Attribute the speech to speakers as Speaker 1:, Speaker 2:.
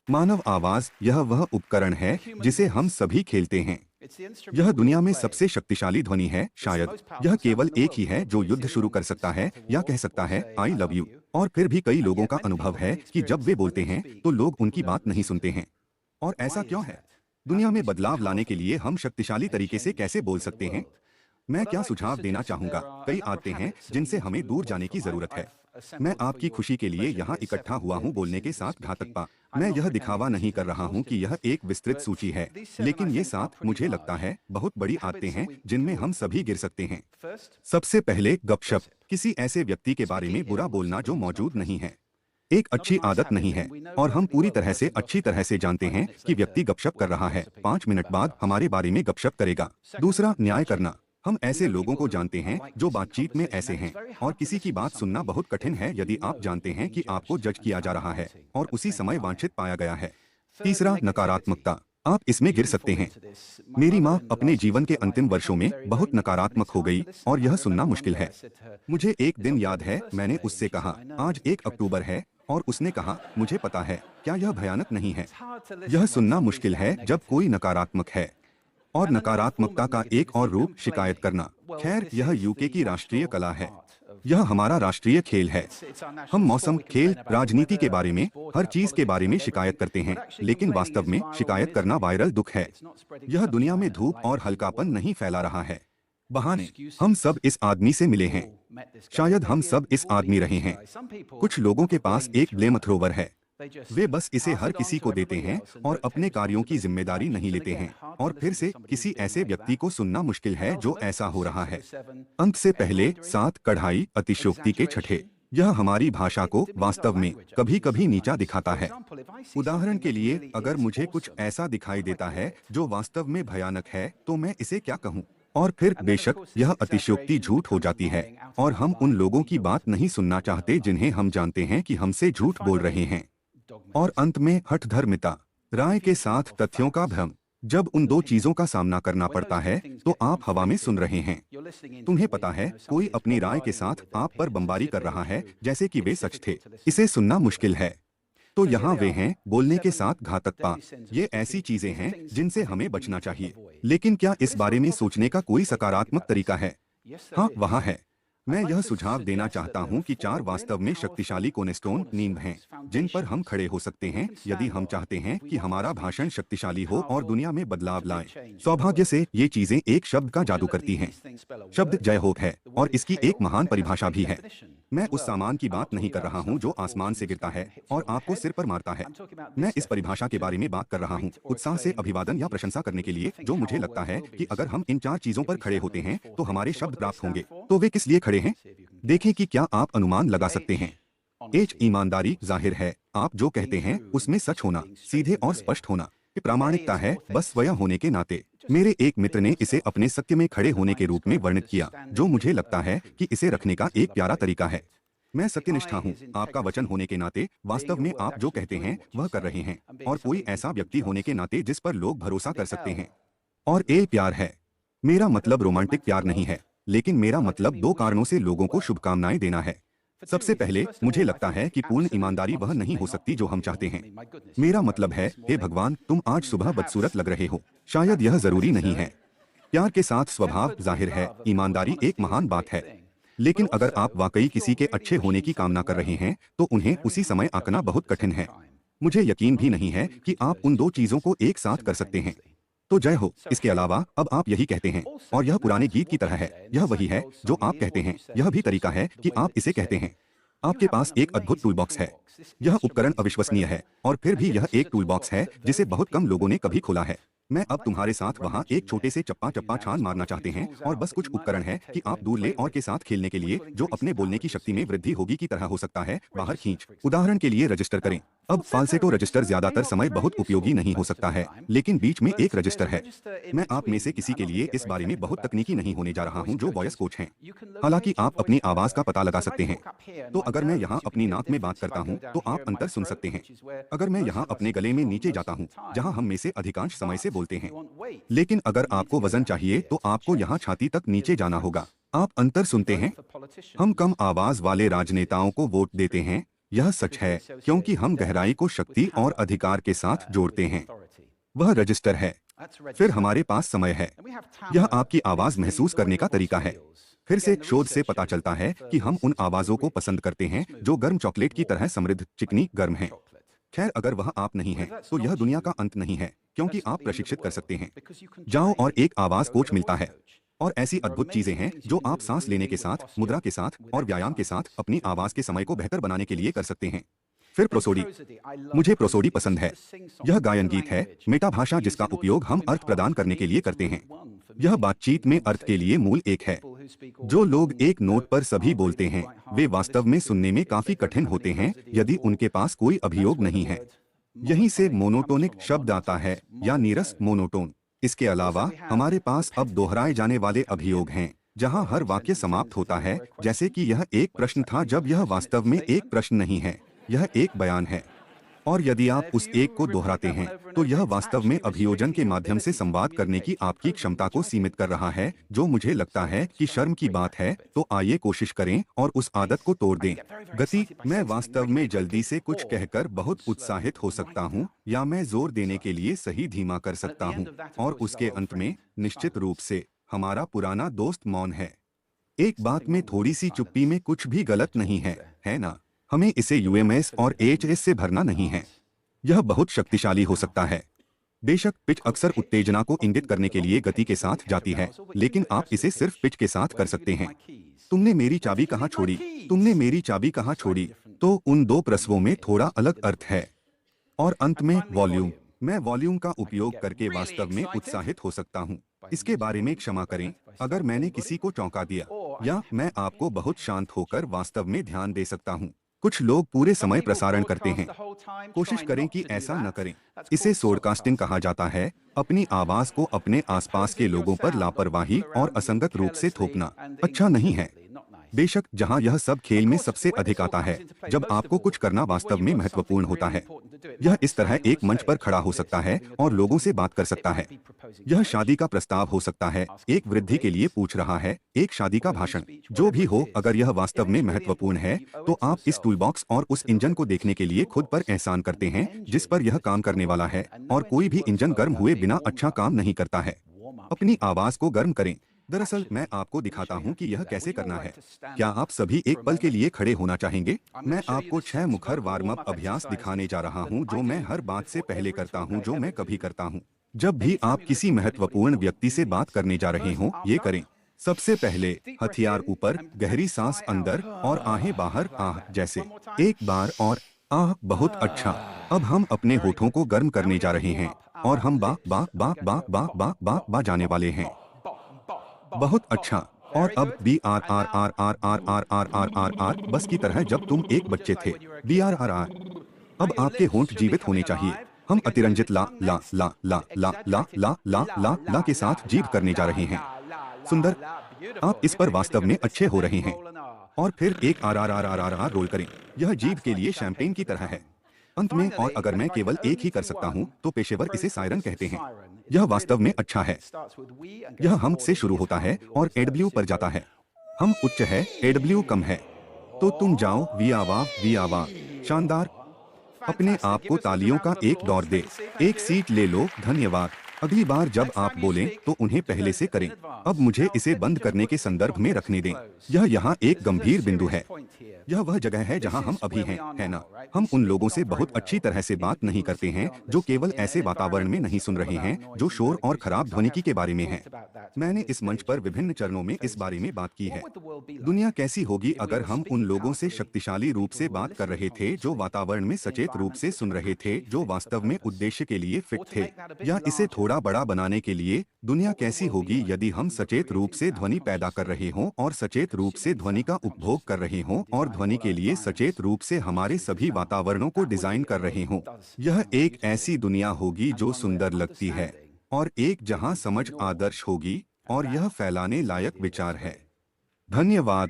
Speaker 1: मानव आवाज यह वह उपकरण है जिसे हम सभी खेलते हैं। यह दुनिया में सबसे शक्तिशाली ध्वनि है। शायद यह केवल एक ही है जो युद्ध शुरू कर सकता है या कह सकता है आई लव यू। और फिर भी कई लोगों का अनुभव है कि जब वे बोलते हैं तो लोग उनकी बात नहीं सुनते हैं। और ऐसा क्यों है? दुनिया में बदलाव लाने के लिए हम शक्तिशाली तरीके से कैसे बोल सकते हैं? मैं क्या सुझाव देना चाहूंगा? कई आदतें हैं जिनसे हमें दूर जाने की जरूरत है। मैं आपकी खुशी के लिए यहाँ इकट्ठा हुआ हूँ बोलने के साथ घातकता। मैं यह दिखावा नहीं कर रहा हूँ कि यह एक विस्तृत सूची है, लेकिन ये 7 मुझे लगता है बहुत बड़ी आदतें हैं जिनमें हम सभी गिर सकते हैं। सबसे पहले गपशप। किसी ऐसे व्यक्ति के बारे में बुरा बोलना जो मौजूद नहीं है एक अच्छी आदत नहीं है, और हम पूरी तरह से अच्छी तरह से जानते हैं कि व्यक्ति गपशप कर रहा है 5 मिनट बाद हमारे बारे में गपशप करेगा। दूसरा, न्याय करना। हम ऐसे लोगों को जानते हैं जो बातचीत में ऐसे हैं, और किसी की बात सुनना बहुत कठिन है यदि आप जानते हैं कि आपको जज किया जा रहा है और उसी समय वांछित पाया गया है। तीसरा, नकारात्मकता। आप इसमें गिर सकते हैं। मेरी माँ अपने जीवन के अंतिम वर्षों में बहुत नकारात्मक हो गई और यह सुनना मुश्किल है। मुझे एक दिन याद है, मैंने उससे कहा, आज 1 अक्टूबर है, और उसने कहा, मुझे पता है, क्या यह भयानक नहीं है? यह सुनना मुश्किल है जब कोई नकारात्मक है। और नकारात्मकता का एक और रूप शिकायत करना। खैर, यह यूके की राष्ट्रीय कला है। यह हमारा राष्ट्रीय खेल है। हम मौसम, खेल, राजनीति के बारे में, हर चीज के बारे में शिकायत करते हैं, लेकिन वास्तव में शिकायत करना वायरल दुख है। यह दुनिया में धूप और हल्कापन नहीं फैला रहा है। बहाने। हम सब इस आदमी से मिले हैं। शायद हम सब इस आदमी रहे हैं। कुछ लोगों के पास एक ब्लेम थ्रोवर है। वे बस इसे हर किसी को देते हैं और अपने कार्यों की जिम्मेदारी नहीं लेते हैं। और फिर से किसी ऐसे व्यक्ति को सुनना मुश्किल है जो ऐसा हो रहा है। अंत से पहले 7 कढ़ाई अतिशयोक्ति के छठे। यह हमारी भाषा को वास्तव में कभी कभी नीचा दिखाता है। उदाहरण के लिए, अगर मुझे कुछ ऐसा दिखाई देता है जो वास्तव में भयानक है तो मैं इसे क्या कहूँ? और फिर बेशक यह अतिशयोक्ति झूठ हो जाती है, और हम उन लोगों की बात नहीं सुनना चाहते जिन्हें हम जानते हैं कि हमसे झूठ बोल रहे हैं। और अंत में हठधर्मिता, राय के साथ तथ्यों का भ्रम। जब उन दो चीजों का सामना करना पड़ता है तो आप हवा में सुन रहे हैं। तुम्हें पता है, कोई अपनी राय के साथ आप पर बमबारी कर रहा है जैसे कि वे सच थे। इसे सुनना मुश्किल है। तो यहाँ वे हैं, बोलने के साथ घातकता। ये ऐसी चीजें हैं जिनसे हमें बचना चाहिए। लेकिन क्या इस बारे में सोचने का कोई सकारात्मक तरीका है? हाँ, वहाँ है। मैं यह सुझाव देना चाहता हूं कि 4 वास्तव में शक्तिशाली कोर्नरस्टोन नींव हैं जिन पर हम खड़े हो सकते हैं यदि हम चाहते हैं कि हमारा भाषण शक्तिशाली हो और दुनिया में बदलाव लाए। सौभाग्य से ये चीजें एक शब्द का जादू करती हैं। शब्द जय होप है, और इसकी एक महान परिभाषा भी है। मैं उस सामान की बात नहीं कर रहा हूं जो आसमान से गिरता है और आपको सिर पर मारता है। मैं इस परिभाषा के बारे में बात कर रहा हूं, उत्साह से अभिवादन या प्रशंसा करने के लिए, जो मुझे लगता है कि अगर हम इन 4 चीजों पर खड़े होते हैं तो हमारे शब्द प्राप्त होंगे। तो वे किस लिए खड़े हैं? देखें कि क्या आप अनुमान लगा सकते हैं। एच, ईमानदारी। जाहिर है, आप जो कहते हैं उसमें सच होना, सीधे और स्पष्ट होना। प्रामाणिकता है, बस स्वयं होने के नाते। मेरे एक मित्र ने इसे अपने सत्य में खड़े होने के रूप में वर्णित किया, जो मुझे लगता है कि इसे रखने का एक प्यारा तरीका है। मैं सत्यनिष्ठा हूँ, आपका वचन होने के नाते, वास्तव में आप जो कहते हैं वह कर रहे हैं, और कोई ऐसा व्यक्ति होने के नाते जिस पर लोग भरोसा कर सकते हैं। और ए, प्यार है। मेरा मतलब रोमांटिक प्यार नहीं है, लेकिन मेरा मतलब 2 कारणों से लोगों को शुभकामनाएं देना है। सबसे पहले, मुझे लगता है कि पूर्ण ईमानदारी वह नहीं हो सकती जो हम चाहते हैं। मेरा मतलब है, हे भगवान, तुम आज सुबह बदसूरत लग रहे हो। शायद यह जरूरी नहीं है। प्यार के साथ स्वभाव। जाहिर है, ईमानदारी एक महान बात है, लेकिन अगर आप वाकई किसी के अच्छे होने की कामना कर रहे हैं तो उन्हें उसी समय आंकना बहुत कठिन है। मुझे यकीन भी नहीं है कि आप उन 2 चीजों को एक साथ कर सकते हैं। तो जय हो। इसके अलावा अब आप यही कहते हैं, और यह पुराने गीत की तरह है। यह वही है जो आप कहते हैं, यह भी तरीका है कि आप इसे कहते हैं। आपके पास एक अद्भुत टूलबॉक्स है। यह उपकरण अविश्वसनीय है, और फिर भी यह एक टूलबॉक्स है जिसे बहुत कम लोगों ने कभी खोला है। मैं अब तुम्हारे साथ वहाँ एक छोटे से चप्पा चप्पा छान मारना चाहते हैं, और बस कुछ उपकरण है कि आप दूर ले और के साथ खेलने के लिए, जो अपने बोलने की शक्ति में वृद्धि होगी की तरह हो सकता है, बाहर खींच। उदाहरण के लिए रजिस्टर करें। अब फाल्सेटो रजिस्टर ज्यादातर समय बहुत उपयोगी नहीं हो सकता है, लेकिन बीच में एक रजिस्टर है। मैं आप में से किसी के लिए इस बारे में बहुत तकनीकी नहीं होने जा रहा हूं जो वॉयस कोच हैं। हालांकि आप अपनी आवाज का पता लगा सकते हैं। तो अगर मैं यहाँ अपनी नाक में बात करता हूँ तो आप अंतर सुन सकते हैं। अगर मैं यहाँ अपने गले में नीचे जाता हूँ, जहाँ हम में से अधिकांश समय से बोलते हैं। लेकिन अगर आपको वजन चाहिए तो आपको यहाँ छाती तक नीचे जाना होगा। आप अंतर सुनते हैं? हम कम आवाज वाले राजनेताओं को वोट देते हैं, यह सच है क्योंकि हम गहराई को शक्ति और अधिकार के साथ जोड़ते हैं। वह रजिस्टर है। फिर हमारे पास समय है। यह आपकी आवाज महसूस करने का तरीका है। फिर से शोध से पता चलता है कि हम उन आवाजों को पसंद करते हैं जो गर्म चॉकलेट की तरह समृद्ध, चिकनी, गर्म हैं। खैर, अगर वह आप नहीं हैं, तो यह दुनिया का अंत नहीं है, क्योंकि आप प्रशिक्षित कर सकते हैं। जाओ और एक आवाज कोच मिलता है। और ऐसी अद्भुत चीजें हैं जो आप सांस लेने के साथ, मुद्रा के साथ और व्यायाम के साथ अपनी आवाज के समय को बेहतर बनाने के लिए कर सकते हैं। फिर प्रोसोडी। मुझे प्रोसोडी पसंद है। यह गायन गीत है, मेटा भाषा जिसका उपयोग हम अर्थ प्रदान करने के लिए करते हैं। यह बातचीत में अर्थ के लिए मूल एक है। जो लोग एक नोट पर सभी बोलते हैं, वे वास्तव में सुनने में काफी कठिन होते हैं यदि उनके पास कोई अभियोग नहीं है। यहीं से मोनोटोनिक शब्द आता है, या नीरस, मोनोटोन। इसके अलावा हमारे पास अब दोहराए जाने वाले अभियोग हैं, जहां हर वाक्य समाप्त होता है जैसे कि यह एक प्रश्न था, जब यह वास्तव में एक प्रश्न नहीं है, यह एक बयान है। और यदि आप उस एक को दोहराते हैं, तो यह वास्तव में अभियोजन के माध्यम से संवाद करने की आपकी क्षमता को सीमित कर रहा है, जो मुझे लगता है कि शर्म की बात है। तो आइए कोशिश करें और उस आदत को तोड़ दें। गति। मैं वास्तव में जल्दी से कुछ कहकर बहुत उत्साहित हो सकता हूं, या मैं जोर देने के लिए सही धीमा कर सकता हूं। और उसके अंत में, निश्चित रूप से, हमारा पुराना दोस्त मौन है। एक बात में थोड़ी सी चुप्पी में कुछ भी गलत नहीं है ना? हमें इसे यूएमएस और एचएस से भरना नहीं है। यह बहुत शक्तिशाली हो सकता है। बेशक पिच अक्सर उत्तेजना को इंगित करने के लिए गति के साथ जाती है, लेकिन आप इसे सिर्फ पिच के साथ कर सकते हैं। तुमने मेरी चाबी कहाँ छोड़ी? तुमने मेरी चाबी कहाँ छोड़ी? तो उन दो प्रस्वों में थोड़ा अलग अर्थ है। और अंत में वॉल्यूम। मैं वॉल्यूम का उपयोग करके वास्तव में उत्साहित हो सकता हूँ। इसके बारे में क्षमा करें अगर मैंने किसी को चौंका दिया, या मैं आपको बहुत शांत होकर वास्तव में ध्यान दे सकता हूँ। कुछ लोग पूरे समय प्रसारण करते हैं। कोशिश करें कि ऐसा न करें। इसे सोडकास्टिंग कहा जाता है, अपनी आवाज को अपने आसपास के लोगों पर लापरवाही और असंगत रूप से थोपना अच्छा नहीं है। बेशक जहां यह सब खेल में सबसे अधिक आता है, जब आपको कुछ करना वास्तव में महत्वपूर्ण होता है। यह इस तरह एक मंच पर खड़ा हो सकता है और लोगों से बात कर सकता है। यह शादी का प्रस्ताव हो सकता है, एक वृद्धि के लिए पूछ रहा है, एक शादी का भाषण, जो भी हो। अगर यह वास्तव में महत्वपूर्ण है, तो आप इस टूलबॉक्स और उस इंजन को देखने के लिए खुद पर एहसान करते हैं जिस पर यह काम करने वाला है। और कोई भी इंजन गर्म हुए बिना अच्छा काम नहीं करता है। अपनी आवाज को गर्म करें। दरअसल मैं आपको दिखाता हूं कि यह कैसे करना है। क्या आप सभी एक पल के लिए खड़े होना चाहेंगे? मैं आपको 6 मुखर वार्म अप अभ्यास दिखाने जा रहा हूं, जो मैं हर बात से पहले करता हूं, जो मैं कभी करता हूं। जब भी आप किसी महत्वपूर्ण व्यक्ति से बात करने जा रहे हों, ये करें। सबसे पहले हथियार ऊपर, गहरी सांस अंदर और आहें बाहर, आह जैसे। एक बार और, आह, बहुत अच्छा। अब हम अपने होठों को गर्म करने जा रहे हैं और हम बा बा बा बा बा बा बा बा जाने वाले हैं। बहुत अच्छा। और अब बी आर आर आर आर आर आर आर आर आर आर, बस की तरह जब तुम एक बच्चे थे। बी आर आर आर। अब आपके होंठ जीवित होने चाहिए। हम अतिरंजित ला ला ला ला ला ला ला ला ला ला के साथ जीभ करने जा रहे हैं। सुंदर। आप इस पर वास्तव में अच्छे हो रहे हैं। और फिर एक आर आर आर आर आर आर रोल करें। यह जीभ के लिए शैंपेन की तरह है। अंत में, और अगर मैं केवल एक ही कर सकता हूं, तो पेशेवर इसे सायरन कहते हैं। यह वास्तव में अच्छा है। यह हम से शुरू होता है और एडब्ल्यू पर जाता है। हम उच्च है, एडब्ल्यू कम है। तो तुम जाओ, वी आवा, वी आवा। शानदार। अपने आप को तालियों का एक दौर दे। एक सीट ले लो, धन्यवाद। अगली बार जब आप बोलें तो उन्हें पहले से करें। अब मुझे इसे बंद करने के संदर्भ में रखने दें। यह यहाँ एक गंभीर बिंदु है। यह वह जगह है जहाँ हम अभी हैं, है ना? हम उन लोगों से बहुत अच्छी तरह से बात नहीं करते हैं जो केवल ऐसे वातावरण में नहीं सुन रहे हैं जो शोर और खराब ध्वनिकी के बारे में है। मैंने इस मंच पर विभिन्न चरणों में इस बारे में बात की है। दुनिया कैसी होगी अगर हम उन लोगों से शक्तिशाली रूप से बात कर रहे थे जो वातावरण में सचेत रूप से सुन रहे थे, जो वास्तव में उद्देश्य के लिए फिट थे, या इसे थोड़ा बड़ा बनाने के लिए? दुनिया कैसी होगी यदि हम सचेत रूप से ध्वनि पैदा कर रहे हों और सचेत रूप से ध्वनि का उपभोग कर रहे हों और ध्वनि के लिए सचेत रूप से हमारे सभी वातावरणों को डिजाइन कर रहे हों? यह एक ऐसी दुनिया होगी जो सुंदर लगती है, और एक जहां समझ आदर्श होगी, और यह फैलाने लायक विचार है। धन्यवाद।